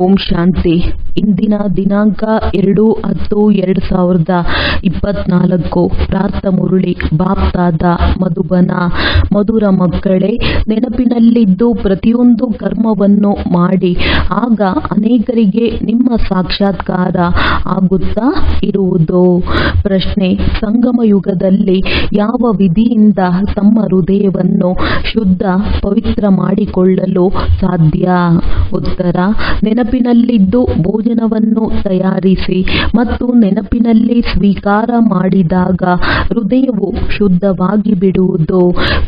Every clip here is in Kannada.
ಓಂ ಶಾಂತಿ. ಇಂದಿನ ದಿನಾಂಕ 2/10/2024. ಪ್ರಾರ್ಥ ಮುರುಳಿ ಬಾಪ್ತಾದ ಮಧುಬನ. ಮಧುರ ಮಕ್ಕಳೇ, ನೆನಪಿನಲ್ಲಿದ್ದು ಪ್ರತಿಯೊಂದು ಕರ್ಮವನ್ನು ಮಾಡಿ, ಆಗ ಅನೇಕರಿಗೆ ನಿಮ್ಮ ಸಾಕ್ಷಾತ್ಕಾರ ಆಗುತ್ತಾ ಇರುವುದು. ಪ್ರಶ್ನೆ: ಸಂಗಮ ಯುಗದಲ್ಲಿ ಯಾವ ವಿಧಿಯಿಂದ ತಮ್ಮ ಹೃದಯವನ್ನು ಶುದ್ಧ ಪವಿತ್ರ ಮಾಡಿಕೊಳ್ಳಲು ಸಾಧ್ಯ? ಉತ್ತರ: ನೆನಪಿನಲ್ಲಿದ್ದು ಭೋಜನವನ್ನು ತಯಾರಿಸಿ ಮತ್ತು ನೆನಪಿನಲ್ಲಿ ಸ್ವೀಕಾರ ಮಾಡಿದಾಗ ಹೃದಯವು ಶುದ್ಧವಾಗಿ ಬಿಡುವುದು.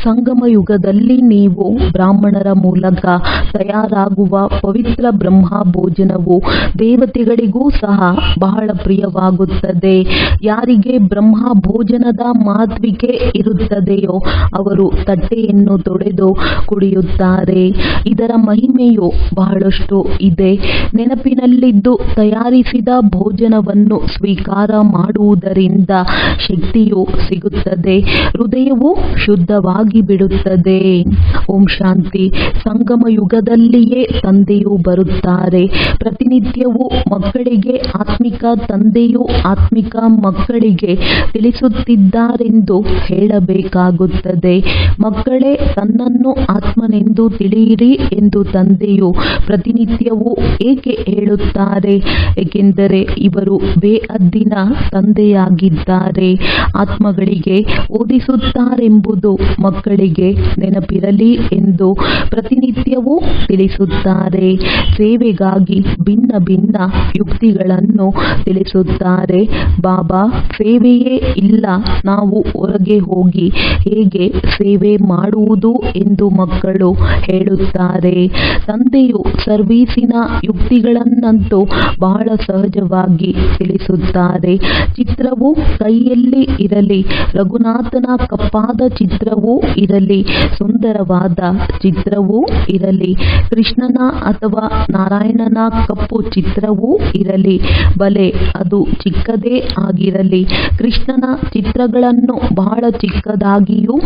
ಸಂಗಮ ಯುಗದಲ್ಲಿ ನೀವು ಬ್ರಾಹ್ಮಣರ ಮೂಲಕ ತಯಾರಾಗುವ ಪವಿತ್ರ ಬ್ರಹ್ಮ ಭೋಜನವು ದೇವತೆಗಳಿಗೂ ಸಹ ಬಹಳ ಪ್ರಿಯವಾಗುತ್ತದೆ. ಯಾರಿಗೆ ಬ್ರಹ್ಮ ಭೋಜನದ ಮಹತ್ವಿಕೆ ಇರುತ್ತದೆಯೋ ಅವರು ತಟ್ಟೆಯನ್ನು ತೊಳೆದು ಕುಡಿಯುತ್ತಾರೆ. ಇದರ ಮಹಿಮೆಯು ಬಹಳಷ್ಟು ಇದೆ. ನೆನಪಿನಲ್ಲಿದ್ದು ತಯಾರಿಸಿದ ಭೋಜನವನ್ನು ಸ್ವೀಕಾರ ಮಾಡುವುದರಿಂದ ಶಕ್ತಿಯು ಸಿಗುತ್ತದೆ, ಹೃದಯವು ಶುದ್ಧವಾಗಿ ಬಿಡುತ್ತದೆ. ಓಂ ಶಾಂತಿ. ಸಂಗಮ ಯುಗದಲ್ಲಿಯೇ ತಂದೆಯು ಬರುತ್ತಾರೆ. ಪ್ರತಿನಿತ್ಯವೂ ಮಕ್ಕಳಿಗೆ ಆತ್ಮಿಕ ತಂದೆಯು ಆತ್ಮಿಕ ಮಕ್ಕಳಿಗೆ ತಿಳಿಸುತ್ತಿದ್ದಾರೆಂದು ಹೇಳಬೇಕಾಗುತ್ತದೆ. ಮಕ್ಕಳೇ, ತನ್ನನ್ನು ಆತ್ಮನೆಂದು ತಿಳಿಯಿರಿ ಎಂದು ತಂದೆಯು ಪ್ರತಿನಿತ್ಯವೂ ಏಕೆ ಹೇಳುತ್ತಾರೆ? ಏಕೆಂದರೆ ಇವರು ಬೇಹದ್ದಿನ ತಂದೆಯಾಗಿದ್ದಾರೆ. ಆತ್ಮಗಳಿಗೆ ಓದಿಸುತ್ತಾರೆಂಬುದು ಮಕ್ಕಳಿಗೆ ನೆನಪಿರಲಿ ಎಂದು ಪ್ರತಿನಿತ್ಯವೂ ತಿಳಿಸುತ್ತಾರೆ. ಸೇವೆಗಾಗಿ ಭಿನ್ನ ಭಿನ್ನ ಯುಕ್ತಿಗಳನ್ನು ತಿಳಿಸುತ್ತಾರೆ. ಬಾಬಾ, ಸೇವೆಯೇ ಇಲ್ಲ, ನಾವು ಹೊರಗೆ ಹೋಗಿ ಹೇಗೆ ಸೇವೆ ಮಾಡುವುದು ಎಂದು ಮಕ್ಕಳು ಹೇಳುತ್ತಾರೆ. ತಂದೆಯು ಸರ್ವೀಸಿನ ಯುಕ್ತಿಗಳನ್ನಂತೂ ಬಹಳ ಸಹಜವಾಗಿ ತಿಳಿಸುತ್ತಾರೆ. ಚಿತ್ರವು ಕೈಯಲ್ಲಿ ಇರಲಿ, ರಘುನಾಥನ ಕಪ್ಪಾದ ಚಿತ್ರವೂ ಇರಲಿ, ಸುಂದರವಾದ ಚಿತ್ರವೂ ಇರಲಿ, ಕೃಷ್ಣನ ಅಥವಾ ನಾರಾಯಣನ ಕಪ್ಪು ಚಿತ್ರವೂ ಇರಲಿ, ಬಲೆ ಅದು ಚಿಕ್ಕದೇ ಆಗಿರಲಿ. ಕೃಷ್ಣನ ಚಿತ್ರಗಳನ್ನು ಬಹಳ ಚಿಕ್ಕದಾಗಿಯೂ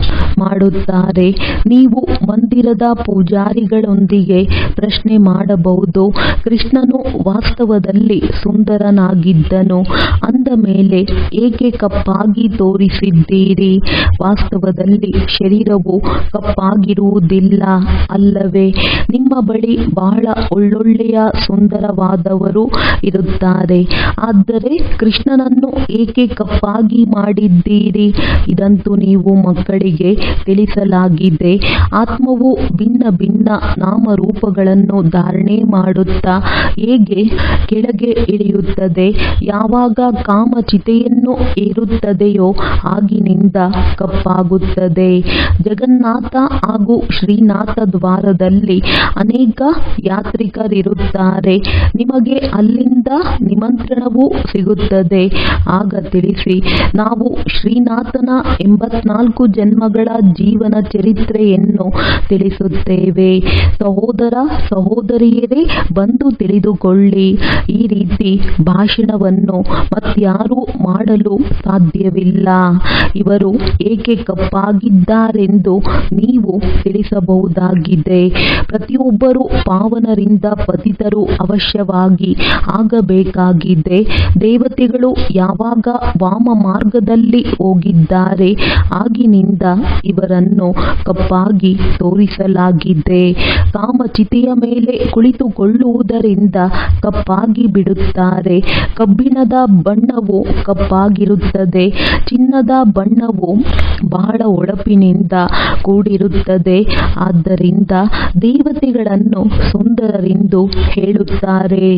ಮಾಡುತ್ತಾರೆ. ನೀವು ಮಂದಿರದ ಪೂಜಾರಿಗಳೊಂದಿಗೆ ಪ್ರಶ್ನೆ ಮಾಡಬಹುದು, ಕೃಷ್ಣನು ವಾಸ್ತವದಲ್ಲಿ ಸುಂದರನಾಗಿದ್ದನು, ಅಂದ ಮೇಲೆ ಏಕೆ ಕಪ್ಪಾಗಿ ತೋರಿಸಿದ್ದೀರಿ? ವಾಸ್ತವದಲ್ಲಿ ಶರೀರವು ಕಪ್ಪಾಗಿರುವುದಿಲ್ಲ ಅಲ್ಲವೇ? ನಿಮ್ಮ ಬಳಿ ಬಹಳ ಒಳ್ಳೊಳ್ಳೆಯ ಸುಂದರವಾದವರು ಇರುತ್ತಾರೆ, ಆದರೆ ಕೃಷ್ಣನನ್ನು ಏಕೆ ಕಪ್ಪಾಗಿ ಮಾಡಿದ್ದೀರಿ? ಇದಂತೂ ನೀವು ಮಕ್ಕಳಿಗೆ ತಿಳಿಸಲಾಗಿದೆ. ಆತ್ಮವು ಭಿನ್ನ ಭಿನ್ನ ನಾಮರೂಪಗಳನ್ನು ಧಾರಣೆ ಮಾಡುತ್ತಾ ಹೇಗೆ ಕೆಳಗೆ ಇಳಿಯುತ್ತದೆ? ಯಾವಾಗ ಕಾಮಚಿತೆಯನ್ನು ಏರುತ್ತದೆಯೋ ಆಗಿನಿಂದ ಕಪ್ಪಾಗುತ್ತದೆ. ಜಗನ್ನಾಥ ಹಾಗೂ ಶ್ರೀನಾಥ ದ್ವಾರದಲ್ಲಿ ಅನೇಕ ಯಾತ್ರಿಕರಿರುತ್ತಾರೆ. ನಿಮಗೆ ಅಲ್ಲಿಂದ ನಿಮಂತ್ರಣವೂ ಸಿಗುತ್ತದೆ. ಆಗ ತಿಳಿಸಿ, ನಾವು ಶ್ರೀನಾಥನ 84 ಜನ್ಮಗಳ ಜೀವನ ಚರಿತ್ರೆಯನ್ನು ತಿಳಿಸುತ್ತೇವೆ. ಸಹೋದರ ಸಹೋದರಿಯರೇ, ಬಂದು ತಿಳಿದುಕೊಳ್ಳಿ. ಈ ರೀತಿ ಭಾಷಣವನ್ನು ಮತ್ಯಾರೂ ಮಾಡಲು ಸಾಧ್ಯವಿಲ್ಲ. ಇವರು ಏಕೆ ಕಪ್ಪಾಗಿದ್ದಾರೆಂದು ನೀವು ತಿಳಿಸಬಹುದಾಗಿದೆ. ಪ್ರತಿಯೊಬ್ಬರೂ ಪಾವನರಿಂದ ಪತಿತರು ಅವಶ್ಯವಾಗಿ ಆಗಬೇಕಾಗಿದೆ. ದೇವತೆಗಳು ಯಾವಾಗ ವಾಮ ಮಾರ್ಗದಲ್ಲಿ ಹೋಗಿದ್ದಾರೆ ಆಗಿನಿಂದ ಇವರನ್ನು ಕಪ್ಪಾಗಿ ತೋರಿಸಲಾಗಿದೆ. ಕಾಮಚಿತೆಯ ಮೇಲೆ ಕುಳಿತುಕೊಳ್ಳುವುದರಿಂದ ಕಪ್ಪಾಗಿ ಬಿಡುತ್ತಾರೆ. ಕಬ್ಬಿಣದ ಬಣ್ಣವು ಕಪ್ಪಾಗಿರುತ್ತದೆ, ಚಿನ್ನದ ಬಣ್ಣವು ಬಹಳ ಹೊಳಪಿನಿಂದ ಕೂಡಿರುತ್ತದೆ. ಆದ್ದರಿಂದ ದೇವತೆಗಳನ್ನು ಸುಂದರರೆಂದು ಹೇಳುತ್ತಾರೆ.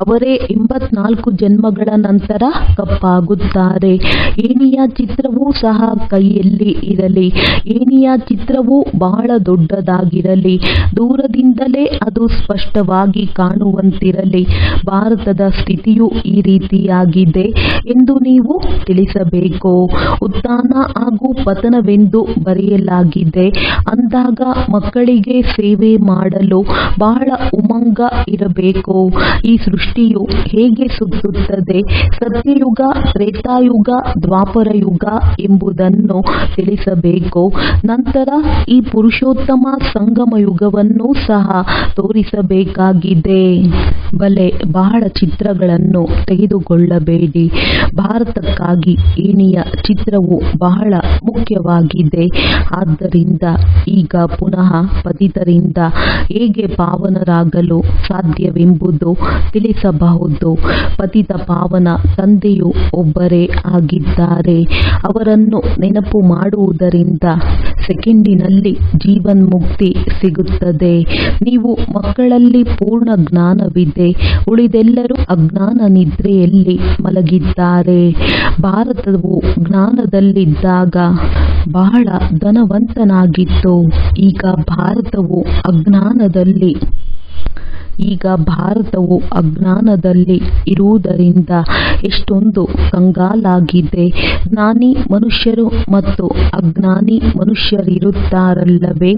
ಅವರೇ 84 ಜನ್ಮಗಳ ನಂತರ ಕಪ್ಪಾಗುತ್ತಾರೆ. ಏಣಿಯ ಚಿತ್ರವೂ ಸಹ ಕೈಯಲ್ಲಿ ಇರಲಿ, ಏಣಿಯ ಚಿತ್ರವು ಬಹಳ ದೊಡ್ಡದಾಗಿರಲಿ, ದೂರದಿಂದಲೇ ಅದು ಸ್ಪಷ್ಟವಾಗಿ ಕಾಣುವಂತಿರಲಿ. ಭಾರತದ ಸ್ಥಿತಿಯು ಈ ರೀತಿಯಾಗಿದೆ ಎಂದು ನೀವು ತಿಳಿಸಬೇಕು. ಉತ್ಥಾನ ಹಾಗೂ ಪತನವೆಂದು ಬರೆಯಲಾಗಿದೆ. ಅಂದಾಗ ಮಕ್ಕಳಿಗೆ ಸೇವೆ ಮಾಡಲು ಬಹಳ ಉಮಂಗ ಇರಬೇಕು. ಈ ಸೃಷ್ಟಿಯು ಹೇಗೆ ಸುತ್ತುತ್ತದೆ, ಸತ್ಯಯುಗ, ತ್ರೇತಾಯುಗ, ದ್ವಾಪರ ಯುಗ ಎಂಬುದನ್ನು ತಿಳಿಸಬೇಕು. ನಂತರ ಈ ಪುರುಷೋತ್ತಮ ಸಂಗಮ ಯುಗವನ್ನು ಸಹ ತೋರಿಸಬೇಕಾಗಿದೆ. ಬಲೆ ಬಹಳ ಚಿತ್ರಗಳನ್ನು ತೆಗೆದುಕೊಳ್ಳಬೇಡಿ. ಭಾರತಕ್ಕಾಗಿ ಏಣಿಯ ಚಿತ್ರವು ಬಹಳ ಮುಖ್ಯವಾಗಿದೆ. ಆದ್ದರಿಂದ ಈಗ ಪುನಃ ಪತಿತರಿಂದ ಹೇಗೆ ಪಾವನರಾಗಲು ಸಾಧ್ಯವೆಂಬುದು ತಿಳಿಸಬಹುದು. ಪತಿತ ಪಾವನ ತಂದೆಯು ಒಬ್ಬರೇ ಆಗಿದ್ದಾರೆ. ಅವರನ್ನು ನೆನಪು ಮಾಡುವುದರಿಂದ ಸೆಕೆಂಡಿನಲ್ಲಿ ಜೀವನ್ಮುಕ್ತಿ ಸಿಗುತ್ತದೆ. ನೀವು ಮಕ್ಕಳಲ್ಲಿ ಪೂರ್ಣ ಜ್ಞಾನವಿದೆ, ಉಳಿದೆಲ್ಲರೂ ಅಜ್ಞಾನ ನಿದ್ರೆಯಲ್ಲಿ ಮಲಗಿದ್ದಾರೆ. ಭಾರತವು ಜ್ಞಾನದಲ್ಲಿದ್ದಾಗ ಬಹಳ ಧನವಂತನಾಗಿತ್ತು. ಈಗ ಭಾರತವು ಅಜ್ಞಾನದಲ್ಲಿ ಇರುವುದರಿಂದ ಎಷ್ಟೊಂದು ಕಂಗಾಲಾಗಿದೆ. ಜ್ಞಾನಿ ಮನುಷ್ಯರು ಮತ್ತು ಅಜ್ಞಾನಿ ಮನುಷ್ಯರಿರುತ್ತಾರಲ್ಲವೇ.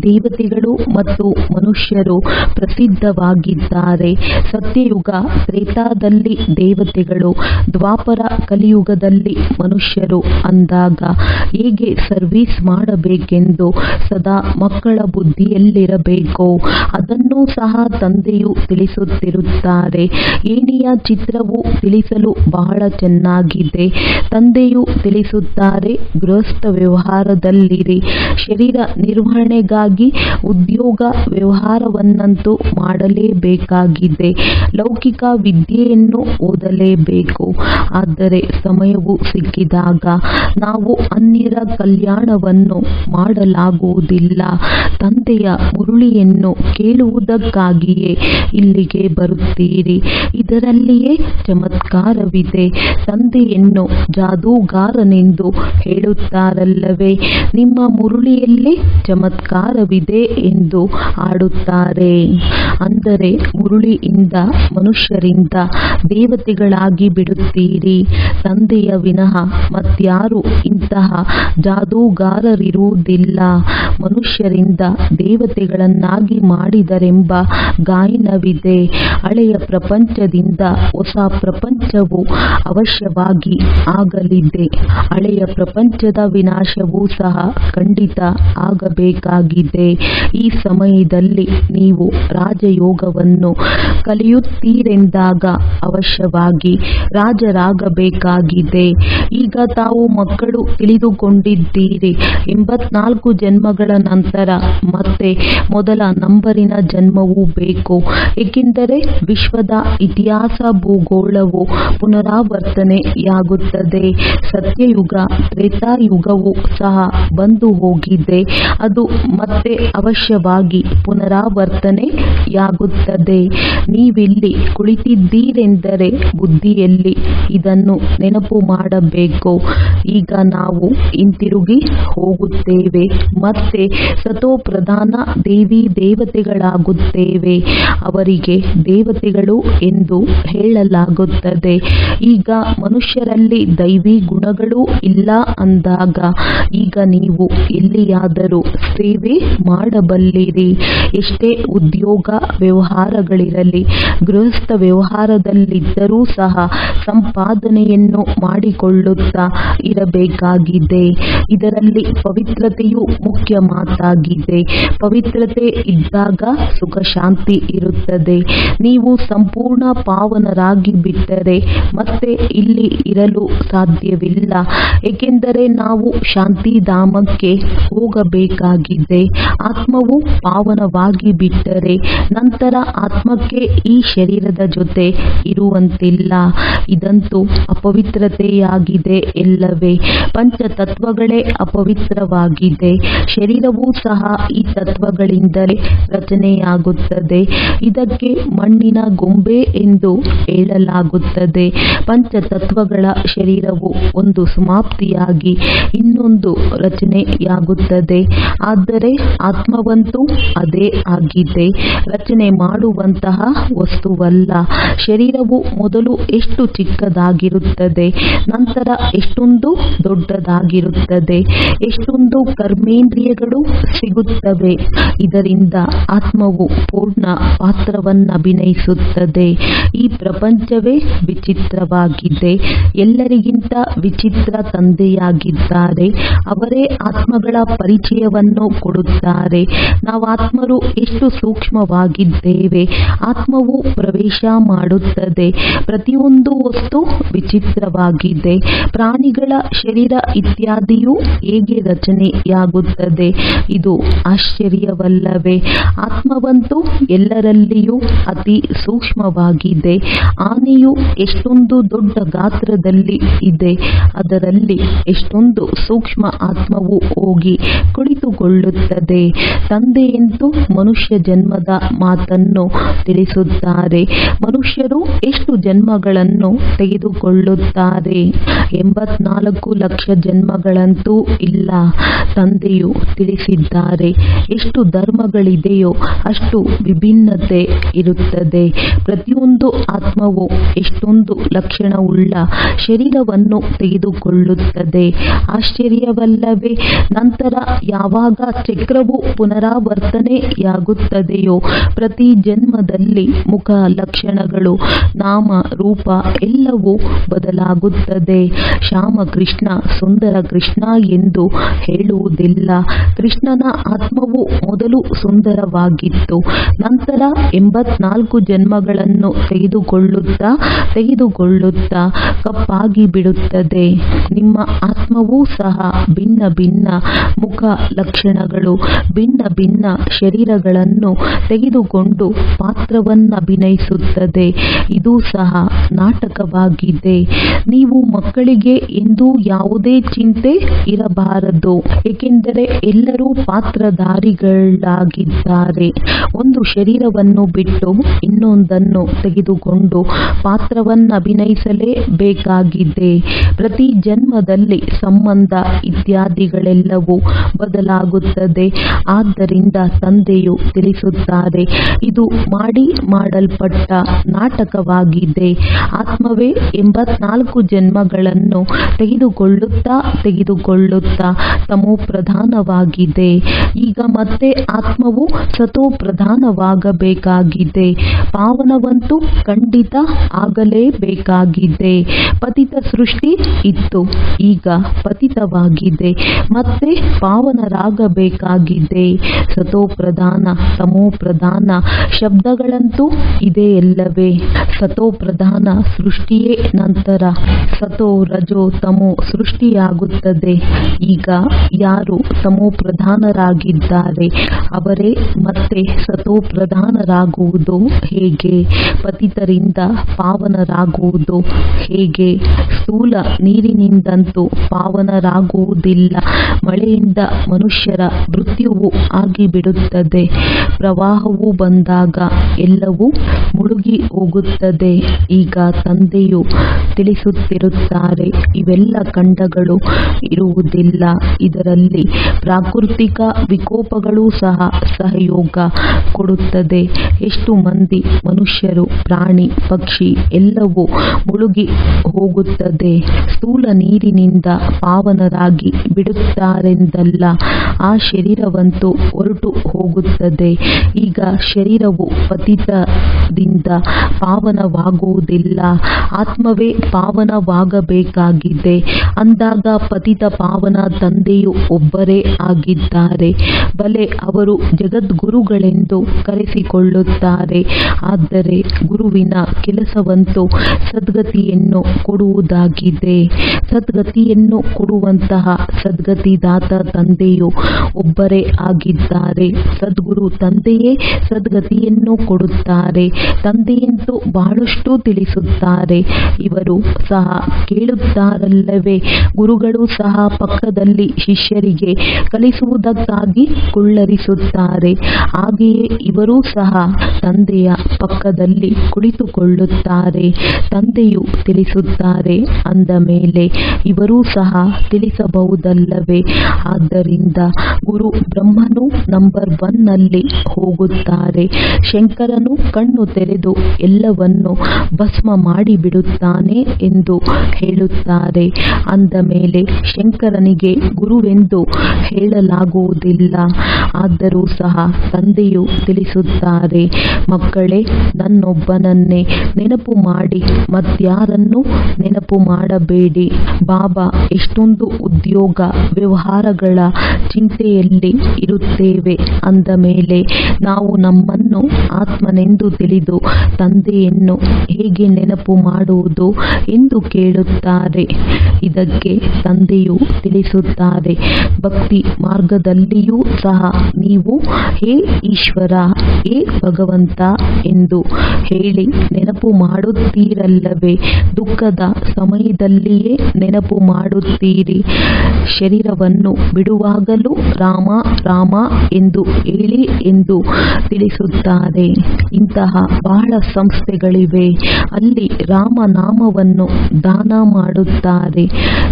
ದೇವತೆಗಳು ಮತ್ತು ಮನುಷ್ಯರು ಪ್ರಸಿದ್ಧವಾಗಿದ್ದಾರೆ. ಸತ್ಯಯುಗ ತ್ರೇತಾದಲ್ಲಿ ದೇವತೆಗಳು, ದ್ವಾಪರ ಕಲಿಯುಗದಲ್ಲಿ ಮನುಷ್ಯರು ಅಂದಾಗ ಹೇಗೆ ಸರ್ವಿಸ್ ಮಾಡಬೇಕೆಂದು ಸದಾ ಮಕ್ಕಳ ಬುದ್ಧಿಯಲ್ಲಿರಬೇಕು. ಅದನ್ನು ಸಹ ತಂದೆಯು ತಿಳಿಸುತ್ತಿರುತ್ತಾರೆ. ಏಣಿಯ ಚಿತ್ರವು ತಿಳಿಸಲು ಬಹಳ ಚೆನ್ನಾಗಿದೆ. ತಂದೆಯು ತಿಳಿಸುತ್ತಾರೆ, ಗೃಹಸ್ಥ ವ್ಯವಹಾರದಲ್ಲಿರಿ. ಶರೀರ ನಿರ್ವಹಣೆಗಾಗಿ ಉದ್ಯೋಗ ವ್ಯವಹಾರವನ್ನಂತೂ ಮಾಡಲೇಬೇಕಾಗಿದೆ. ಲೌಕಿಕ ವಿದ್ಯೆಯನ್ನು ಓದಲೇಬೇಕು. ಆದರೆ ಸಮಯವು ಸಿಕ್ಕಿದಾಗ ನಾವು ಅನ್ಯರ ಕಲ್ಯಾಣವನ್ನು ಮಾಡಲಾಗುವುದಿಲ್ಲ. ತಂದೆಯ ಮುರುಳಿಯನ್ನು ಕೇಳುವುದಕ್ಕಾಗಿಯೇ ಇಲ್ಲಿಗೆ ಬರುತ್ತೀರಿ. ಇದರಲ್ಲಿಯೇ ಚಮತ್ಕಾರವಿದೆ. ತಂದೆಯನ್ನು ಜಾದೂಗಾರನೆಂದು ಹೇಳುತ್ತಾರಲ್ಲವೇ. ನಿಮ್ಮ ಮುರುಳಿಯಲ್ಲಿ ಚಮತ್ಕಾರವಿದೆ ಎಂದು ಆಡುತ್ತಾರೆ. ಅಂದರೆ ಮುರುಳಿಯಿಂದ ಮನುಷ್ಯರಿಂದ ದೇವತೆಗಳಾಗಿ ಬಿಡುತ್ತೀರಿ. ತಂದೆಯ ವಿನಃ ಮತ್ಯಾರು ಇಂತಹ ಜಾದೂಗಾರರಿರುವುದಿಲ್ಲ. ಮನುಷ್ಯರಿಂದ ದೇವತೆಗಳನ್ನಾಗಿ ಮಾಡಿದರೆಂಬ ಗಾಯನವಿದೆ. ಹಳೆಯ ಪ್ರಪಂಚದಿಂದ ಹೊಸ ಪ್ರಪಂಚವು ಅವಶ್ಯವಾಗಿ ಆಗಲಿದೆ. ಹಳೆಯ ಪ್ರಪಂಚದ ವಿನಾಶವೂ ಸಹ ಖಂಡಿತ ಆಗಬೇಕಾಗಿದೆ. ಈ ಸಮಯದಲ್ಲಿ ನೀವು ರಾಜಯೋಗವನ್ನು ಕಲಿಯುತ್ತೀರೆಂದಾಗ ಅವಶ್ಯವಾಗಿ ರಾಜರಾಗಬೇಕಾಗಿದೆ. ಈಗ ತಾವು ಮಕ್ಕಳು ತಿಳಿದುಕೊಂಡಿದ್ದೀರಿ. 84 ಜನ್ಮಗಳ ನಂತರ ಮತ್ತೆ ಮೊದಲ ನಂಬರಿನ ಜನ್ಮವೂ ಬೇಕು. ಏಕೆಂದರೆ ವಿಶ್ವದ ಇತಿಹಾಸ ಭೂಗೋಳವು ಪುನರಾವರ್ತನೆಯಾಗುತ್ತದೆ. ಸತ್ಯಯುಗ ತ್ರೇತಾಯುಗವು ಸಹ ಬಂದು ಹೋಗಿದೆ. ಅದು ಮತ್ತೆ ಅವಶ್ಯವಾಗಿ ಪುನರಾವರ್ತನೆಯಾಗುತ್ತದೆ. ನೀವಿಲ್ಲಿ ಕುಳಿತಿದ್ದೀರೆಂದರೆ ಬುದ್ಧಿಯಲ್ಲಿ ಇದನ್ನು ನೆನಪು ಮಾಡಬೇಕು. ಈಗ ನಾವು ಹಿಂತಿರುಗಿ ಹೋಗುತ್ತೇವೆ. ಮತ್ತೆ ಸತೋಪ್ರಧಾನ ದೇವತೆಗಳಾಗುತ್ತೇವೆ. ಅವರಿಗೆ ದೇವತೆಗಳು ಎಂದು ಹೇಳಲಾಗುತ್ತದೆ. ಈಗ ಮನುಷ್ಯರಲ್ಲಿ ದೈವಿ ಗುಣಗಳು ಇಲ್ಲ ಅಂದಾಗ ಈಗ ನೀವು ಎಲ್ಲಿಯಾದರೂ ಸೇವೆ ಮಾಡಬಲ್ಲಿರಿ. ಎಷ್ಟೇ ಉದ್ಯೋಗ ವ್ಯವಹಾರಗಳಿರಲಿ, ಗೃಹಸ್ಥ ವ್ಯವಹಾರದಲ್ಲಿದ್ದರೂ ಸಹ ಸಂಪಾದನೆಯನ್ನು ಮಾಡಿಕೊಳ್ಳುತ್ತಾ ಇರಬೇಕಾಗಿದೆ. ಇದರಲ್ಲಿ ಪವಿತ್ರತೆಯು ಮುಖ್ಯ ಮಾತಾಗಿದೆ. ಪವಿತ್ರತೆ ಇದ್ದಾಗ ಸುಖ ಶಾಂತಿ ಇರುತ್ತದೆ. ನೀವು ಸಂಪೂರ್ಣ ಪಾವನರಾಗಿ ಬಿಟ್ಟರೆ ಮತ್ತೆ ಇಲ್ಲಿ ಇರಲು ಸಾಧ್ಯವಿಲ್ಲ. ಏಕೆಂದರೆ ನಾವು ಶಾಂತಿಧಾಮಕ್ಕೆ ಹೋಗಬೇಕಾಗಿದೆ. ಆತ್ಮವು ಪಾವನವಾಗಿ ಬಿಟ್ಟರೆ ನಂತರ ಆತ್ಮಕ್ಕೆ ಈ ಶರೀರದ ಜೊತೆ ಇರುವಂತಿಲ್ಲ. ಇದಂತೂ ಅಪವಿತ್ರತೆಯಾಗಿದೆ ಎಲ್ಲವೇ. ಪಂಚತತ್ವಗಳೇ ಅಪವಿತ್ರವಾಗಿದೆ. ಶರೀರವೂ ಸಹ ಈ ತತ್ವಗಳಿಂದಲೇ ರಚನೆಯಾಗುತ್ತದೆ. ಇದಕ್ಕೆ ಮಣ್ಣಿನ ಗೊಂಬೆ ಎಂದು ಹೇಳಲಾಗುತ್ತದೆ. ಪಂಚತತ್ವಗಳ ಶರೀರವು ಒಂದು ಸಮಾಪ್ತಿಯಾಗಿ ಇನ್ನೊಂದು ರಚನೆಯಾಗುತ್ತದೆ. ಆದರೆ ಆತ್ಮವಂತೂ ಅದೇ ಆಗಿದೆ. ರಚನೆ ಮಾಡುವಂತಹ ವಸ್ತುವಲ್ಲ. ಶರೀರವು ಮೊದಲು ಎಷ್ಟು ಚಿಕ್ಕದಾಗಿರುತ್ತದೆ, ನಂತರ ಎಷ್ಟೊಂದು ದೊಡ್ಡದಾಗಿರುತ್ತದೆ. ಎಷ್ಟೊಂದು ಕರ್ಮೇಂದ್ರಿಯಗಳು ಸಿಗುತ್ತವೆ. ಇದರಿಂದ ಆತ್ಮವು ಸಂಪೂರ್ಣ ಪಾತ್ರವನ್ನಭಿನಯಿಸುತ್ತದೆ. ಈ ಪ್ರಪಂಚವೇ ವಿಚಿತ್ರವಾಗಿದೆ. ಎಲ್ಲರಿಗಿಂತ ವಿಚಿತ್ರ ತಂದೆಯಾಗಿದ್ದಾರೆ. ಅವರೇ ಆತ್ಮಗಳ ಪರಿಚಯವನ್ನು ಕೊಡುತ್ತಾರೆ. ನಾವು ಆತ್ಮರು ಎಷ್ಟು ಸೂಕ್ಷ್ಮವಾಗಿದ್ದೇವೆ. ಆತ್ಮವು ಪ್ರವೇಶ ಮಾಡುತ್ತದೆ. ಪ್ರತಿಯೊಂದು ವಸ್ತು ವಿಚಿತ್ರವಾಗಿದೆ. ಪ್ರಾಣಿಗಳ ಶರೀರ ಇತ್ಯಾದಿಯು ಹೇಗೆ ರಚನೆಯಾಗುತ್ತದೆ? ಇದು ಆಶ್ಚರ್ಯವಲ್ಲವೇ? ಆತ್ಮವಂತೂ ಎಲ್ಲರಲ್ಲಿಯೂ ಅತಿ ಸೂಕ್ಷ್ಮವಾಗಿದೆ. ಆನೆಯು ಎಷ್ಟೊಂದು ದೊಡ್ಡ ಗಾತ್ರದಲ್ಲಿ ಇದೆ. ಅದರಲ್ಲಿ ಎಷ್ಟೊಂದು ಸೂಕ್ಷ್ಮ ಆತ್ಮವು ಹೋಗಿ ಕುಳಿತುಕೊಳ್ಳುತ್ತದೆ. ತಂದೆಯಂತೂ ಮನುಷ್ಯ ಜನ್ಮದ ಮಾತನ್ನು ತಿಳಿಸುತ್ತಾರೆ. ಮನುಷ್ಯರು ಎಷ್ಟು ಜನ್ಮಗಳನ್ನು ತೆಗೆದುಕೊಳ್ಳುತ್ತಾರೆ? 84 ಲಕ್ಷ ಜನ್ಮಗಳಂತೂ ಇಲ್ಲ. ತಂದೆಯು ತಿಳಿಸಿದ್ದಾರೆ. ಎಷ್ಟು ಧರ್ಮಗಳಿದೆಯೋ ಅಷ್ಟು ವಿಭಿನ್ನತೆ ಇರುತ್ತದೆ. ಪ್ರತಿಯೊಂದು ಆತ್ಮವು ಎಷ್ಟೊಂದು ಲಕ್ಷಣವುಳ್ಳ ಶರೀರವನ್ನು ತೆಗೆದುಕೊಳ್ಳುತ್ತದೆ. ಆಶ್ಚರ್ಯವಲ್ಲವೇ? ನಂತರ ಯಾವಾಗ ಚಕ್ರವು ಪುನರಾವರ್ತನೆಯಾಗುತ್ತದೆಯೋ ಪ್ರತಿ ಜನ್ಮದಲ್ಲಿ ಮುಖ ಲಕ್ಷಣಗಳು, ನಾಮ ರೂಪ ಎಲ್ಲವೂ ಬದಲಾಗುತ್ತದೆ. ಶ್ಯಾಮಕೃಷ್ಣ ಸುಂದರ ಕೃಷ್ಣ ಎಂದು ಹೇಳುವುದಿಲ್ಲ. ಕೃಷ್ಣನ ಆತ್ಮವು ಮೊದಲು ಸುಂದರವಾಗಿತ್ತು. ನಂತರ 84 ಜನ್ಮಗಳನ್ನು ತೆಗೆದುಕೊಳ್ಳುತ್ತಾ ಕಪ್ಪಾಗಿ ಬಿಡುತ್ತದೆ. ನಿಮ್ಮ ಆತ್ಮವೂ ಸಹ ಭಿನ್ನ ಭಿನ್ನ ಮುಖ ಲಕ್ಷಣಗಳು, ಭಿನ್ನ ಭಿನ್ನ ಶರೀರಗಳನ್ನು ತೆಗೆದುಕೊಂಡು ಪಾತ್ರವನ್ನಭಿನಯಿಸುತ್ತದೆ. ಇದು ಸಹ ನಾಟಕವಾಗಿದೆ. ನೀವು ಮಕ್ಕಳಿಗೆ ಎಂದೂ ಯಾವುದೇ ಚಿಂತೆ ಇರಬಾರದು. ಏಕೆಂದರೆ ಎಲ್ಲರೂ ಪಾತ್ರಧಾರಿಗಳಾಗಿದ್ದಾರೆ. ಒಂದು ಶರೀರವನ್ನು ಬಿಟ್ಟು ಇನ್ನೊಂದನ್ನು ತೆಗೆದುಕೊಂಡು ಪಾತ್ರವನ್ನಭಿನಯಿಸಲೇಬೇಕಾಗಿದೆ. ಪ್ರತಿ ಜನ್ಮದಲ್ಲಿ ಸಂಬಂಧ ಇತ್ಯಾದಿಗಳೆಲ್ಲವೂ ಬದಲಾಗುತ್ತದೆ. ಆದ್ದರಿಂದ ತಂದೆಯು ತಿಳಿಸುತ್ತಾರೆ, ಇದು ಮಾಡಲ್ಪಟ್ಟ ನಾಟಕವಾಗಿದೆ. ಆತ್ಮವೇ 84 ಜನ್ಮಗಳನ್ನು ತೆಗೆದುಕೊಳ್ಳುತ್ತಾ ತಮೋಪ್ರಧಾನವಾಗಿದೆ. ಈಗ ಮತ್ತೆ ಆತ್ಮವು ಸತೋಪ್ರಧಾನವಾಗಬೇಕಾಗಿದೆ. ಪಾವನವಂತೂ ಖಂಡಿತ ಆಗಲೇಬೇಕಾಗಿದೆ. ಪತಿತ ಸೃಷ್ಟಿ ಇತ್ತು, ಈಗ ಪತಿತವಾಗಿದೆ. ಮತ್ತೆ ಪಾವನರಾಗಬೇಕಾಗಿದೆ. ಸತೋಪ್ರಧಾನ ತಮೋಪ್ರಧಾನ ಶಬ್ದಗಳಂತೂ ಇದೆಯಲ್ಲವೇ? ಸತೋಪ್ರಧಾನ ಸೃಷ್ಟಿಯೇ ನಂತರ ಸತೋ ರಜೋ ತಮೋ ಸೃಷ್ಟಿಯಾಗುತ್ತದೆ. ಈಗ ಯಾರು ತಮೋಪ್ರಧಾನರಾಗಿದ್ದಾರೆ ಅವರೇ ಮತ್ತೆ ಸತೋಪ್ರಧಾನರಾಗುವುದು ಹೇಗೆ? ಪತಿತರಿಂದ ಪಾವನರಾಗುವುದು ಹೇಗೆ? ಸ್ಥೂಲ ನೀರಿನಿಂದಂತೂ ಪಾವನರಾಗುವುದಿಲ್ಲ. ಮಳೆಯಿಂದ ಮನುಷ್ಯರ ಮೃತ್ಯುವು ಆಗಿಬಿಡುತ್ತದೆ. ಪ್ರವಾಹವು ಬಂದಾಗ ಎಲ್ಲವೂ ಮುಳುಗಿ ಹೋಗುತ್ತದೆ. ಈಗ ತಂದೆಯು ತಿಳಿಸುತ್ತಿರುತ್ತಾರೆ, ಇವೆಲ್ಲ ಖಂಡಗಳು ಇರುವುದಿಲ್ಲ. ಇದರಲ್ಲಿ ಪ್ರಾಕೃತಿಕ ವಿಕೋಪಗಳು ಸಹ ಸಹಯೋಗ ಕೊಡುತ್ತದೆ. ಎಷ್ಟು ಮಂದಿ ಮನುಷ್ಯರು, ಪ್ರಾಣಿ, ಪಕ್ಷಿ ಎಲ್ಲವೂ ಮುಳುಗಿ ಹೋಗುತ್ತದೆ. ಸ್ಥೂಲ ನೀರಿನಿಂದ ಪಾವನರಾಗಿ ಬಿಡುತ್ತಾರೆಂದಲ್ಲ, ಆ ಶರೀರವಂತೂ ಹೊರಟು ಹೋಗುತ್ತದೆ. ಈಗ ಶರೀರವು ಪತಿತದಿಂದ ಪಾವನವಾಗುವುದಿಲ್ಲ. ಆತ್ಮವೇ ಪಾವನವಾಗಬೇಕಾಗಿದೆ. ಅಂದಾಗ ಪತಿತ ಪಾವನ ತಂದೆಯು ಒಬ್ಬರೇ ಆಗಿದ್ದಾರೆ. ಬಲೆ ಅವರು ಜಗದ್ಗುರುಗಳೆಂದು ಕರೆಸಿಕೊಳ್ಳುತ್ತಾರೆ. ಆದರೆ ಗುರುವಿನ ಕೆಲಸವಂತೂ ಸದ್ಗತಿಯನ್ನು ಕೊಡುವುದಾಗಿದೆ. ಸದ್ಗತಿಯನ್ನು ಕೊಡುವಂತಹ ಸದ್ಗತಿದಾತ ತಂದೆಯು ಒಬ್ಬರೇ ಆಗಿದ್ದಾರೆ. ಸದ್ಗುರು ತಂದೆಯೇ ಸದ್ಗತಿಯನ್ನು ಕೊಡುತ್ತಾರೆ. ತಂದೆಯಂತೂ ಬಹಳಷ್ಟು ತಿಳಿಸುತ್ತಾರೆ. ಇವರು ಸಹ ಕೇಳುತ್ತಾರಲ್ಲವೇ? ಗುರುಗಳು ಸಹ ಪಕ್ಕದಲ್ಲಿ ಶಿಷ್ಯರಿಗೆ ಕಲಿಸುವುದಕ್ಕಾಗಿ ಕುಳ್ಳರಿಸುತ್ತಾರೆ. ಹಾಗೆಯೇ ಇವರೂ ಸಹ ತಂದೆಯ ಪಕ್ಕದಲ್ಲಿ ಕುಳಿತುಕೊಳ್ಳುತ್ತಾರೆ. ತಂದೆಯು ತಿಳಿಸುತ್ತಾರೆ, ಅಂದ ಮೇಲೆ ಇವರೂ ಸಹ ತಿಳಿಸಬಹುದಲ್ಲವೇ? ಆದ್ದರಿಂದ ಗುರು ಬ್ರಹ್ಮನು ನಂಬರ್ 1 ನಲ್ಲಿ ಹೋಗುತ್ತಾರೆ. ಶಂಕರನು ಕಣ್ಣು ತೆರೆದು ಎಲ್ಲವನ್ನು ಭಸ್ಮ ಮಾಡಿಬಿಡುತ್ತಾನೆ ಎಂದು ಹೇಳುತ್ತಾರೆ. ಅಂದ ಮೇಲೆ ಶಂಕರನಿಗೆ ಗುರುವೆಂದು ಹೇಳಲಾಗುವುದಿಲ್ಲ. ಆದರೂ ಸಹ ತಂದೆಯು ತಿಳಿಸುತ್ತಾರೆ, ಮಕ್ಕಳೇ, ನನ್ನೊಬ್ಬನನ್ನೇ ನೆನಪು ಮಾಡಿ ಮತ್ಯಾರನ್ನೂ ನೆನಪು ಮಾಡಬೇಡಿ. ಬಾಬಾ, ಎಷ್ಟೊಂದು ಉದ್ಯೋಗ ವ್ಯವಹಾರಗಳ ಚಿಂತೆಯಲ್ಲಿ ಇರುತ್ತೇವೆ. ಅಂದ ಮೇಲೆ ನಾವು ನಮ್ಮನ್ನು ಆತ್ಮನೆಂದು ತಿಳಿದು ತಂದೆಯನ್ನು ಹೇಗೆ ನೆನಪು ಮಾಡುವುದು ಎಂದು ಕೇಳುತ್ತಾರೆ. ಇದಕ್ಕೆ ತಂದೆಯು ತಿಳಿಸುತ್ತಾರೆ, ಭಕ್ತಿ ಮಾರ್ಗದಲ್ಲಿಯೂ ಸಹ ನೀವು ಹೇ ಈಶ್ವರ, ಹೇ ಭಗವಂತ ಎಂದು ಹೇಳಿ ನೆನಪು ಮಾಡುತ್ತೀರಲ್ಲವೇ? ದುಃಖದ ಸಮಯದಲ್ಲಿಯೇ ನೆನಪು ಮಾಡುತ್ತೀರಿ. ಶರೀರವನ್ನು ಬಿಡುವಾಗಲೂ ರಾಮ ರಾಮ ಎಂದು ಹೇಳಿ ಎಂದು ತಿಳಿಸುತ್ತಾರೆ. ಇಂತಹ ಬಹಳ ಸಂಸ್ಥೆಗಳಿವೆ, ಅಲ್ಲಿ ರಾಮನಾಮವನ್ನು ದಾನ ಮಾಡುತ್ತಾರೆ.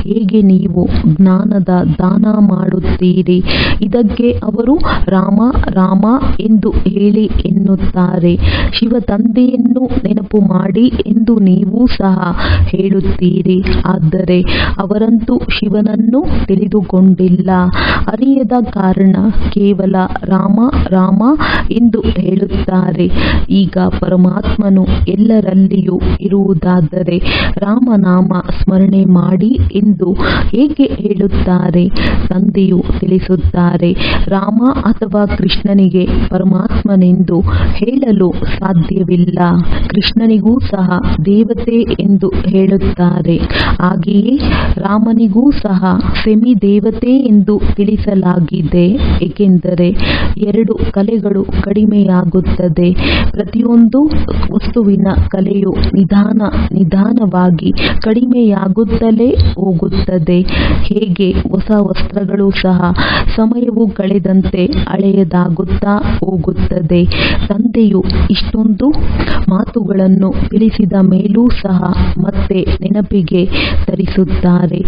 ಹೇಗೆ ನೀವು ಜ್ಞಾನದ ದಾನ ಮಾಡುತ್ತೀರಿ? ಇದಕ್ಕೆ ಅವರು ರಾಮ ರಾಮ ಎಂದು ಹೇಳಿ ಎನ್ನುತ್ತಾರೆ. ಶಿವ ತಂದೆಯನ್ನು ನೆನಪು ಮಾಡಿ ಎಂದು ನೀವು ಸಹ ಹೇಳುತ್ತೀರಿ. ಆದರೆ ಅವರಂತೂ ಶಿವನನ್ನು ತಿಳಿದುಕೊಂಡಿಲ್ಲ. ಅರಿಯದ ಕಾರಣ ಕೇವಲ ರಾಮ ರಾಮ ಎಂದು ಹೇಳುತ್ತಾರೆ. ಈಗ ಪರಮಾತ್ಮನು ಎಲ್ಲರಲ್ಲಿಯೂ ಇರುವುದಾದರೆ ರಾಮನಾಮ ಸ್ಮರಣೆ ಮಾಡಿ ಎಂದು ಏಕೆ ಹೇಳುತ್ತಾರೆ? ತಂದೆಯು ತಿಳಿಸುತ್ತಾರೆ, ರಾಮ ಅಥವಾ ಕೃಷ್ಣನಿಗೆ ಪರಮಾತ್ಮನೆಂದು ಹೇಳಲು ಸಾಧ್ಯವಿಲ್ಲ. ಕೃಷ್ಣನಿಗೂ ಸಹ ದೇವತೆ ಎಂದು ಹೇಳುತ್ತಾರೆ. ಹಾಗೆಯೇ ರಾಮನಿಗೂ ಸಹ ಸೆಮಿ ದೇವತೆ ಎಂದು ತಿಳಿಸಲಾಗಿದೆ. ಏಕೆಂದರೆ 2 ಕಲೆಗಳು ಕಡಿಮೆಯಾಗುತ್ತದೆ. ಪ್ರತಿಯೊಂದು ವಸ್ತುವಿನ ಕಲೆಯು ನಿಧಾನವಾಗಿ ಕಡಿಮೆಯಾಗುತ್ತಲೇ ಹೋಗುತ್ತದೆ. ಹೇಗೆ ಹೊಸ ವಸ್ತ್ರಗಳು ಸಹ ಸಮಯವು ಕಳೆದಂತೆ ಹಳೆಯದಾಗುತ್ತಾ ಹೋಗುತ್ತದೆ. ತಂದೆಯು ಇಷ್ಟೊಂದು ಮಾತುಗಳನ್ನು ತಿಳಿಸಿದ ಮೇಲೂ ಸಹ ಮತ್ತೆ ನೆನಪಿಗೆ ತರಿಸುತ್ತಾರೆ.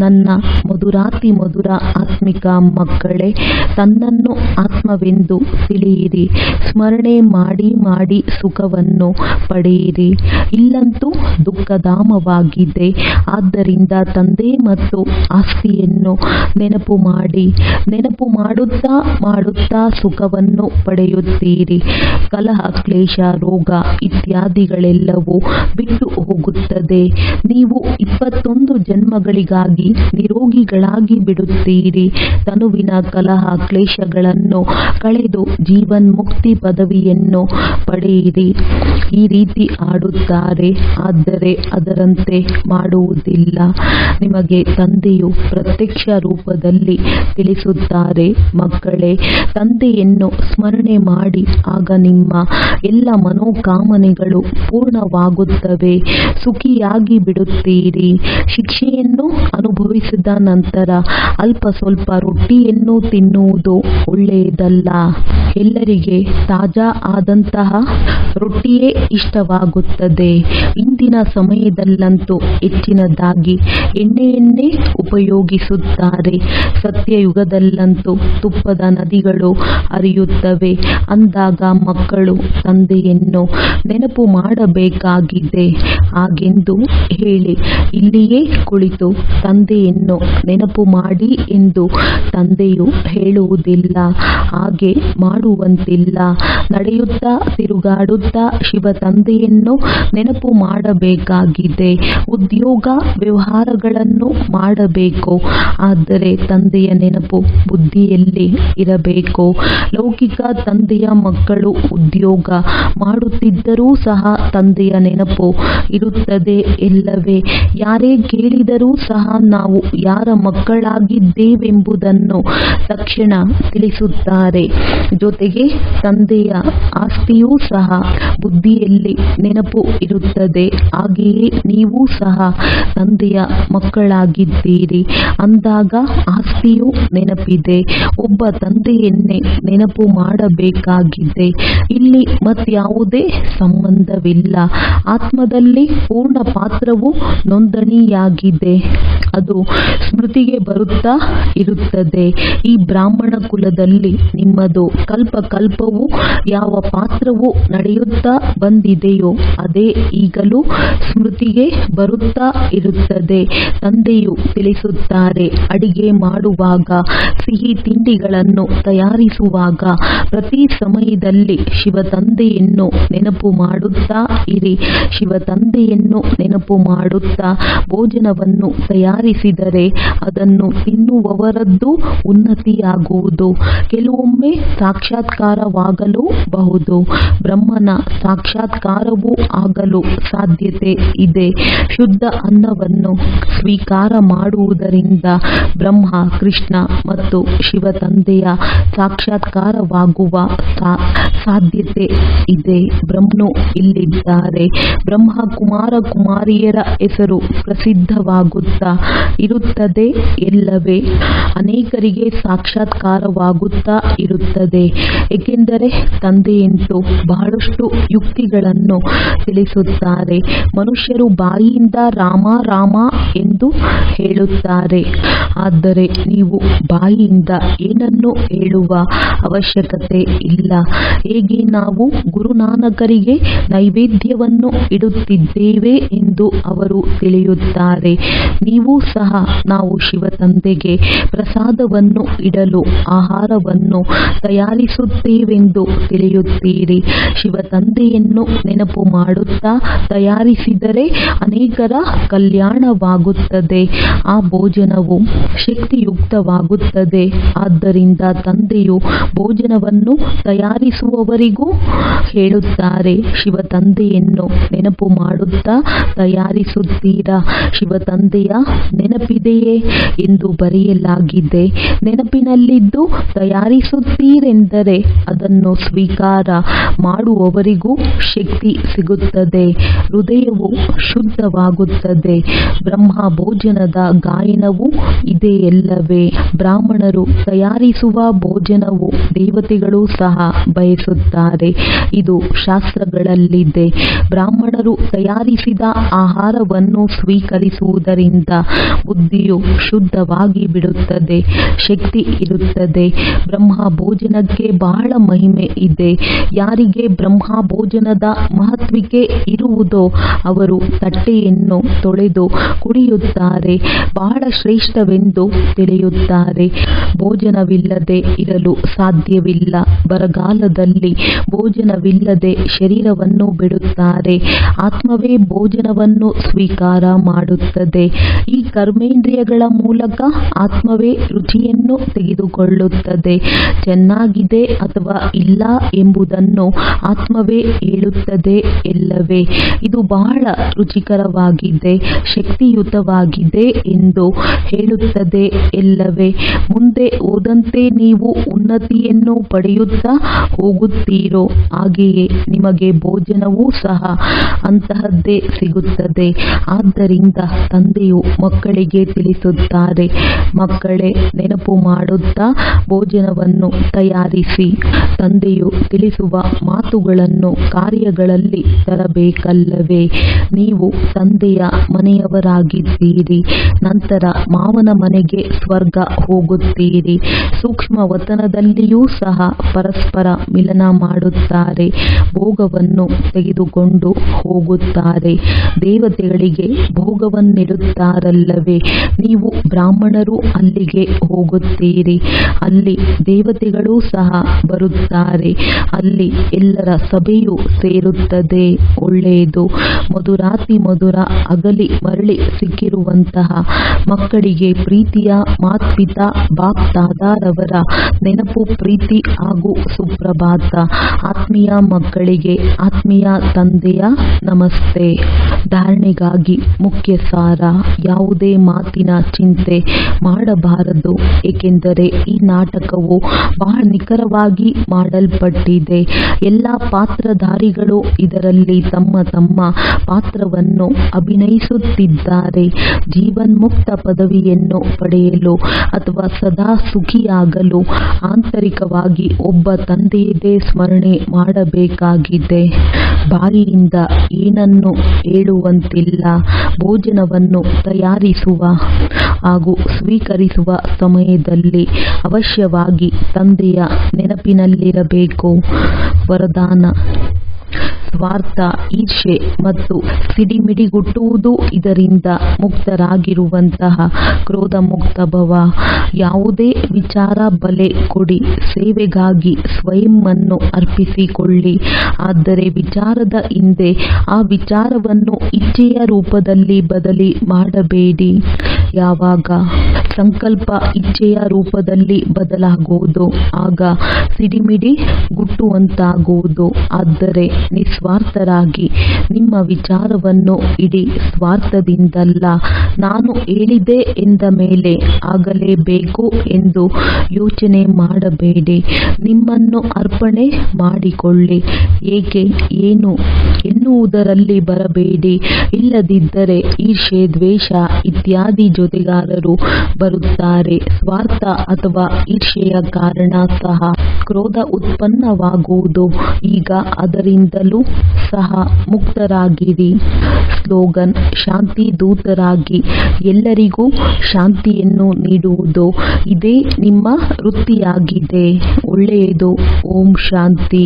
ನನ್ನ ಮಧುರಾತಿ ಮಧುರ ಆತ್ಮಿಕ ಮಕ್ಕಳೇ, ತನ್ನನ್ನು ಆತ್ಮವೆಂದು ತಿಳಿಯಿರಿ. ಸ್ಮರಣೆ ಮಾಡಿ ಮಾಡಿ ಸುಖವನ್ನು ಪಡೆಯಿರಿ. ಇಲ್ಲಂತೂ ದುಃಖಧಾಮವಾಗಿದೆ. ಆದ್ದರಿಂದ ತಂದೆ ಮತ್ತು ಆಸ್ತಿಯನ್ನು ನೆನಪು ಮಾಡಿ. ನೆನಪು ಮಾಡುತ್ತಾ ಮಾಡುತ್ತಾ ಸುಖವನ್ನು ಪಡೆಯುತ್ತೀರಿ. ಕಲಹ, ಕ್ಲೇಶ, ರೋಗ ಇತ್ಯಾದಿಗಳೆಲ್ಲವೂ ಬಿಟ್ಟು ಹೋಗುತ್ತದೆ. ನೀವು 21 ಜನ್ಮಗಳಿಗಾಗಿ ನಿರೋಗಿಗಳಾಗಿ ಬಿಡುತ್ತೀರಿ. ತನುವಿನ ಕಲಹ ಕ್ಲೇಶಗಳನ್ನು ಕಳೆದು ಜೀವನ್ಮುಕ್ತಿ ಪದವಿಯನ್ನು ಪಡೆಯಿರಿ. ಈ ರೀತಿ ಆಡುತ್ತಾರೆ, ಆದರೆ ಅದರಂತೆ ಮಾಡುವುದಿಲ್ಲ. ನಿಮಗೆ ತಂದೆಯು ಪ್ರತ್ಯಕ್ಷ ರೂಪದಲ್ಲಿ ತಿಳಿಸುತ್ತಾರೆ, ಮಕ್ಕಳೇ, ತಂದೆಯನ್ನು ಸ್ಮರಣೆ ಮಾಡಿ. ಆಗ ನಿಮ್ಮ ಎಲ್ಲ ಮನೋಕಾಮನೆಗಳು ಪೂರ್ಣವಾಗುತ್ತವೆ. ಸುಖಿಯಾಗಿ ಬಿಡುತ್ತೀರಿ. ಶಿಕ್ಷೆಯನ್ನು ಅನುಭವಿಸಿದ ನಂತರ ಅಲ್ಪ ಸ್ವಲ್ಪ ರೊಟ್ಟಿಯನ್ನು ತಿನ್ನುವುದು ಒಳ್ಳೆಯದಲ್ಲ. ಎಲ್ಲರಿಗೆ ತಾಜಾ ಆದಂತಹ ರೊಟ್ಟಿಯೇ ಇಷ್ಟವಾಗುತ್ತದೆ. ಇಂದಿನ ಸಮಯದಲ್ಲಂತೂ ಹೆಚ್ಚಿನದಾಗಿ ಎಣ್ಣೆಯನ್ನೇ ಉಪಯೋಗಿಸುತ್ತಾರೆ. ಸತ್ಯಯುಗದಲ್ಲಂತೂ ತುಪ್ಪದ ನದಿಗಳು ಹರಿಯುತ್ತವೆ. ಅಂದಾಗ ಮಕ್ಕಳು ತಂದೆಯನ್ನು ನೆನಪು ಮಾಡಬೇಕಾಗಿದೆ. ಹಾಗೆಂದು ಹೇಳಿ ಇಲ್ಲಿಯೇ ಕುಳಿತು ತಂದೆಯನ್ನು ನೆನಪು ಮಾಡಿ ಎಂದು ತಂದೆಯು ಹೇಳುವುದಿಲ್ಲ. ಹಾಗೆ ಮಾಡುವಂತಿಲ್ಲ. ನಡೆಯುತ್ತಾ ತಿರುಗಾಡುತ್ತಾ ಶಿವ ತಂದೆಯನ್ನು ನೆನಪು ಮಾಡಬೇಕಾಗಿದೆ. ಉದ್ಯೋಗ ವ್ಯವಹಾರಗಳನ್ನು ಮಾಡಬೇಕು. ಆದರೆ ತಂದೆಯ ನೆನಪು ಬುದ್ಧಿಯಲ್ಲಿ ಇರಬೇಕು. ಲೌಕಿಕ ತಂದೆಯ ಮಕ್ಕಳು ಉದ್ಯೋಗ ಮಾಡುತ್ತಿದ್ದರೂ ಸಹ ತಂದೆಯ ನೆನಪು ಇರುತ್ತದೆ ಇಲ್ಲವೇ? ಯಾರೇ ಕೇಳಿದರೂ ಸಹ ನಾವು ಯಾರ ಮಕ್ಕಳಾಗಿದ್ದೇವೆಂಬುದನ್ನು ತಕ್ಷಣ ತಿಳಿಸುತ್ತಾರೆ. ಜೊತೆಗೆ ತಂದೆಯ ಆಸ್ತಿಯೂ ಸಹ ಬುದ್ಧಿಯಲ್ಲಿ ನೆನಪು ಇರುತ್ತದೆ. ಹಾಗೆಯೇ ನೀವು ಸಹ ತಂದೆಯ ಮಕ್ಕಳಾಗಿದ್ದೀರಿ. ಅಂದಾಗ ಆಸ್ತಿಯೂ ನೆನಪಿದೆ. ಒಬ್ಬ ತಂದೆಯನ್ನೇ ನೆನಪು ಮಾಡಬೇಕಾಗಿದೆ. ಇಲ್ಲಿ ಮತ್ಯಾವುದೇ ಸಂಬಂಧವಿಲ್ಲ. ಆತ್ಮದಲ್ಲಿ ಪೂರ್ಣ ಪಾತ್ರವು ನೋಂದಣಿಯಾಗಿದೆ. ಅದು ಸ್ಮೃತಿಗೆ ಬರುತ್ತಾ ಇರುತ್ತದೆ. ಈ ಬ್ರಾಹ್ಮಣ ಕುಲದಲ್ಲಿ ನಿಮ್ಮದು ಕಲ್ಪಕಲ್ಪವೂ ಯಾವ ಪಾತ್ರವು ನಡೆಯುತ್ತಾ ಬಂದಿದೆಯೋ ಅದೇ ಈಗಲೂ ಸ್ಮೃತಿಗೆ ಬರುತ್ತಾ ಇರುತ್ತದೆ. ತಂದೆಯು ತಿಳಿಸುತ್ತಾರೆ, ಅಡಿಗೆ ಮಾಡುವಾಗ, ಸಿಹಿ ತಿಂಡಿಗಳನ್ನು ತಯಾರಿಸುವಾಗ ಪ್ರತಿ ಸಮಯದಲ್ಲಿ ಶಿವ ತಂದೆಯನ್ನು ನೆನಪು ಮಾಡುತ್ತಾ ಇರಿ. ಶಿವ ತಂದೆಯನ್ನು ನೆನಪು ಮಾಡುತ್ತಾ ಭೋಜನವನ್ನು ತಯಾರಿಸಿದರೆ ಅದನ್ನು ತಿನ್ನುವವರದ್ದು ಉನ್ನತಿಯಾಗುವುದು. ಕೆಲವೊಮ್ಮೆ ಸಾಕ್ಷಾತ್ಕಾರವಾಗಲೂ ಬಹುದು. ಬ್ರಹ್ಮನ ಸಾಕ್ಷಾತ್ಕಾರವೂ ಆಗಲು ಸಾಧ್ಯತೆ ಇದೆ. ಶುದ್ಧ ಅನ್ನವನ್ನು ಸ್ವೀಕಾರ ಮಾಡುವುದರಿಂದ ಬ್ರಹ್ಮ, ಕೃಷ್ಣ ಮತ್ತು ಶಿವ ತಂದೆಯ ಸಾಕ್ಷಾತ್ಕಾರವಾಗುವ ಸಾಧ್ಯತೆ ಇದೆ. ಬ್ರಹ್ಮನು ಇಲ್ಲಿದ್ದಾರೆ. ಬ್ರಹ್ಮ ಕುಮಾರ ಕುಮಾರಿಯರ ಹೆಸರು ಪ್ರಸಿದ್ಧವಾಗುತ್ತಾ ಇರುತ್ತದೆ ಎಲ್ಲವೇ. ಅನೇಕರಿಗೆ ಸಾಕ್ಷಾತ್ಕಾರವಾಗುತ್ತಾ ಇರುತ್ತದೆ. ಏಕೆಂದರೆ ತಂದೆಯಂತೂ ಬಹಳಷ್ಟು ಯುಕ್ತಿಗಳನ್ನು ತಿಳಿಸುತ್ತಾರೆ. ಮನುಷ್ಯರು ಬಾಯಿಯಿಂದ ರಾಮ ರಾಮ ಎಂದು ಹೇಳುತ್ತಾರೆ. ಆದರೆ ನೀವು ಬಾಯಿಯಿಂದ ಏನನ್ನು ಹೇಳುವ ಅವಶ್ಯಕತೆ ಇಲ್ಲ. ಹೇಗೆ ನಾವು ಗುರುನಾನಕರಿಗೆ ನೈವೇದ್ಯವನ್ನು ಇಡುತ್ತಿದ್ದೇವೆ ಎಂದು ಅವರು ತಿಳಿಯುತ್ತಾರೆ. ನೀವು ಸಹ ನಾವು ಶಿವ ತಂದೆಗೆ ಪ್ರಸಾದವನ್ನು ಇಡಲು ಆಹಾರವನ್ನು ತಯಾರಿಸುತ್ತೇವೆಂದು ತಿಳಿಯುತ್ತೀರಿ. ಶಿವ ತಂದೆಯನ್ನು ನೆನಪು ಮಾಡುತ್ತಾ ತಯಾರಿಸಿದರೆ ಅನೇಕರ ಕಲ್ಯಾಣವಾಗುತ್ತದೆ. ಆ ಭೋಜನವು ಶಕ್ತಿಯುಕ್ತವಾಗುತ್ತದೆ. ಆದ್ದರಿಂದ ತಂದೆಯು ಭೋಜನವನ್ನು ತಯಾರಿಸುವವರಿಗೂ ಹೇಳುತ್ತಾರೆ, ಶಿವ ತಂದೆಯನ್ನು ನೆನಪು ಮಾಡುತ್ತಾ ತಯಾರಿಸುತ್ತೀರಾ? ಶಿವ ತಂದೆಯ ನೆನಪಿದೆಯೇ ಎಂದು ಬರೆಯಲಾಗಿದೆ. ನೆನಪಿನಲ್ಲಿದ್ದು ತಯಾರಿಸುತ್ತೀರೆಂದರೆ ಅದನ್ನು ಸ್ವೀಕಾರ ಮಾಡುವವರಿಗೂ ಶಕ್ತಿ ಸಿಗುತ್ತದೆ. ಹೃದಯವು ಶುದ್ಧವಾಗುತ್ತದೆ. ಬ್ರಹ್ಮ ಭೋಜನದ ಗಾಯನವೂ ಇದೆಯಲ್ಲವೇ. ಬ್ರಾಹ್ಮಣರು ತಯಾರಿಸುವ ಭೋಜನವು ದೇವತೆಗಳು ಸಹ ಬಯಸುತ್ತಾರೆ. ಇದು ಶಾಸ್ತ್ರಗಳಲ್ಲಿದೆ. ಬ್ರಾಹ್ಮಣರು ತಯಾರಿಸಿದ ಆಹಾರವನ್ನು ಸ್ವೀಕರಿಸುವುದರಿಂದ ಬುದ್ಧಿಯು ಶುದ್ಧವಾಗಿ ಬಿಡುತ್ತದೆ, ಶಕ್ತಿ ಇರುತ್ತದೆ. ಬ್ರಹ್ಮ ಭೋಜನಕ್ಕೆ ಬಹಳ ಮಹಿಮೆ ಇದೆ. ಯಾರಿಗೆ ಬ್ರಹ್ಮ ಭೋಜನದ ಮಹತ್ವಿಕೆ ಇರುವುದೋ ಅವರು ತಟ್ಟೆಯನ್ನು ತೊಳೆದು ಕುಡಿಯುತ್ತಾರೆ. ಬಹಳ ಶ್ರೇಷ್ಠವೆಂದು ತಿಳಿಯುತ್ತಾರೆ. ಭೋಜನವಿಲ್ಲದೆ ಇರಲು ಸಾಧ್ಯವಿಲ್ಲ. ಬರಗಾಲದಲ್ಲಿ ಭೋಜನವಿಲ್ಲದೆ ಶರೀರವನ್ನು ಬಿಡುತ್ತಾರೆ. ಆತ್ಮವೇ ಭೋಜನವನ್ನು ಸ್ವೀಕಾರ ಮಾಡುತ್ತದೆ. ಈ ಕರ್ಮೇಂದ್ರಿಯಗಳ ಮೂಲಕ ಆತ್ಮವೇ ರುಚಿಯನ್ನು ತೆಗೆದುಕೊಳ್ಳುತ್ತದೆ. ಚೆನ್ನಾಗಿದೆ ಅಥವಾ ಇಲ್ಲ ಎಂಬುದನ್ನು ಆತ್ಮವೇ ಹೇಳುತ್ತದೆ ಎಲ್ಲವೇ. ಇದು ಬಹಳ ರುಚಿಕರವಾಗಿದೆ, ಶಕ್ತಿಯುತವಾಗಿದೆ ಎಂದು ಹೇಳುತ್ತದೆ ಎಲ್ಲವೇ. ಮುಂದೆ ಹೋದಂತೆ ನೀವು ಉನ್ನತಿಯನ್ನು ಪಡೆಯುತ್ತಾ ಹೋಗುತ್ತೀರೋ ಹಾಗೆಯೇ ನಿಮಗೆ ಭೋಜನವೂ ಸಹ ಅಂತಹದ್ದೇ ಸಿಗುತ್ತದೆ. ಆದ್ದರಿಂದ ತಂದೆಯು ಮಕ್ಕಳಿಗೆ ತಿಳಿಸುತ್ತಾರೆ, ಮಕ್ಕಳೇ ನೆನಪು ಮಾಡುತ್ತಾ ಭೋಜನವನ್ನು ತಯಾರಿಸಿ. ತಂದೆಯು ತಿಳಿಸುವ ಮಾತುಗಳನ್ನು ಕಾರ್ಯಗಳಲ್ಲಿ ತರಬೇಕಲ್ಲವೇ. ನೀವು ತಂದೆಯ ಮನೆಯವರಾಗಿದ್ದೀರಿ. ನಂತರ ಮಾವನ ಮನೆಗೆ ಸ್ವರ್ಗ ಹೋಗುತ್ತೀರಿ. ಸೂಕ್ಷ್ಮ ವತನದಲ್ಲಿಯೂ ಸಹ ಪರಸ್ಪರ ಮಿಲನ ಮಾಡುತ್ತಾರೆ. ಭೋಗವನ್ನು ತೆಗೆದುಕೊಂಡು ಹೋಗುತ್ತಾರೆ. ದೇವತೆಗಳಿಗೆ ಭೋಗವನ್ನಿಡುತ್ತಾರಲ್ಲವೇ. ನೀವು ಬ್ರಾಹ್ಮಣರು ಅಲ್ಲಿಗೆ ಹೋಗುತ್ತೀರಿ. ಅಲ್ಲಿ ದೇವತೆಗಳೂ ಸಹ ಬರುತ್ತಾರೆ. ಅಲ್ಲಿ ಎಲ್ಲರ ಸಭೆಯು ಸೇರುತ್ತದೆ. ಒಳ್ಳೆಯದು. ಮಧುರಾತಿ ಮಧುರ ಅಗಲಿ ಮರಳಿ ಸಿಕ್ಕಿರುವಂತಹ ಮಕ್ಕಳಿಗೆ ಪ್ರೀತಿಯ ಮಾತ್ಪಿತಾ ಬಾಪ್ದಾದಾರವರ ನೆನಪು, ಪ್ರೀತಿ ಹಾಗೂ ಸುಪ್ರಭಾತ. ಆತ್ಮೀಯ ಮಕ್ಕಳಿಗೆ ಆತ್ಮೀಯ ತಂದೆಯ ನಮಸ್ತೆ. ಧಾರಣೆಗಾಗಿ ಮುಖ್ಯ ಸಾರ. ಯಾವುದೇ ಮಾತಿನ ಚಿಂತೆ ಮಾಡಬಾರದು. ಏಕೆಂದರೆ ಈ ನಾಟಕವು ಬಹಳ ನಿಖರವಾಗಿ ಮಾಡಲ್ಪಟ್ಟಿದೆ. ಎಲ್ಲ ಪಾತ್ರಧಾರಿಗಳು ಇದರಲ್ಲಿ ತಮ್ಮ ತಮ್ಮ ಪಾತ್ರವನ್ನು ಅಭಿನಯಿಸುತ್ತಿದ್ದಾರೆ. ಜೀವನ್ಮುಕ್ತ ಪದವಿಯನ್ನು ಪಡೆಯಲು ಅಥವಾ ಸದಾ ಸುಖಿಯಾಗಲು ಆಂತರಿಕವಾಗಿ ಒಬ್ಬ ತಂದೆಯದೇ ಸ್ಮರಣೆ ಮಾಡಬೇಕಾಗಿದೆ. ಬಾಯಿಯಿಂದ ಏನನ್ನು ಹೇಳುವಂತಿಲ್ಲ. ಇಲ್ಲ. ಭೋಜನವನ್ನು ತಯಾರಿಸುವ ಹಾಗೂ ಸ್ವೀಕರಿಸುವ ಸಮಯದಲ್ಲಿ ಅವಶ್ಯವಾಗಿ ತಂದೆಯ ನೆನಪಿನಲ್ಲಿರಬೇಕು. ವರದಾನ: ಸ್ವಾರ್ಥ, ಈರ್ಷೆ ಮತ್ತು ಸಿಡಿಮಿಡಿಗುಟ್ಟುವುದು ಇದರಿಂದ ಮುಕ್ತರಾಗಿರುವಂತಹ ಕ್ರೋಧಮುಕ್ತ ಭವ. ಯಾವುದೇ ವಿಚಾರ ಬಲೆ ಕೊಡಿ, ಸೇವೆಗಾಗಿ ಸ್ವಯಂವನ್ನು ಅರ್ಪಿಸಿಕೊಳ್ಳಿ. ಆದರೆ ವಿಚಾರದ ಹಿಂದೆ ಆ ವಿಚಾರವನ್ನು ಇಚ್ಛೆಯ ರೂಪದಲ್ಲಿ ಬದಲಿ ಮಾಡಬೇಡಿ. ಯಾವಾಗ ಸಂಕಲ್ಪ ಇಚ್ಛೆಯ ರೂಪದಲ್ಲಿ ಬದಲಾಗುವುದು ಆಗ ಸಿಡಿಮಿಡಿ ಗುಟ್ಟುವಂತಾಗುವುದು. ಆದರೆ ನಿಸ್ವಾರ್ಥರಾಗಿ ನಿಮ್ಮ ವಿಚಾರವನ್ನು ಇಡೀ ಸ್ವಾರ್ಥದಿಂದಲ್ಲ, ನಾನು ಹೇಳಿದೆ ಎಂದ ಮೇಲೆ ಆಗಲೇಬೇಕು ಎಂದು ಯೋಚನೆ ಮಾಡಬೇಡಿ. ನಿಮ್ಮನ್ನು ಅರ್ಪಣೆ ಮಾಡಿಕೊಳ್ಳಿ. ಏಕೆ, ಏನು ಎನ್ನುವುದರಲ್ಲಿ ಬರಬೇಡಿ. ಇಲ್ಲದಿದ್ದರೆ ಈರ್ಷೆ, ದ್ವೇಷ ಇತ್ಯಾದಿ ಜೊತೆಗಾರರು ಬರುತ್ತಾರೆ. ಸ್ವಾರ್ಥ ಅಥವಾ ಈರ್ಷೆಯ ಕಾರಣ ಸಹ ಕ್ರೋಧ ಉತ್ಪನ್ನವಾಗುವುದು. ಈಗ ಅದರಿಂದಲೂ ಸಹ ಮುಕ್ತರಾಗಿರಿ. ಸ್ಲೋಗನ್: ಶಾಂತಿ ದೂತರಾಗಿ ಎಲ್ಲರಿಗೂ ಶಾಂತಿಯನ್ನು ನೀಡುವುದು ಇದೇ ನಿಮ್ಮ ವೃತ್ತಿಯಾಗಿದೆ. ಒಳ್ಳೆಯದು. ಓಂ ಶಾಂತಿ.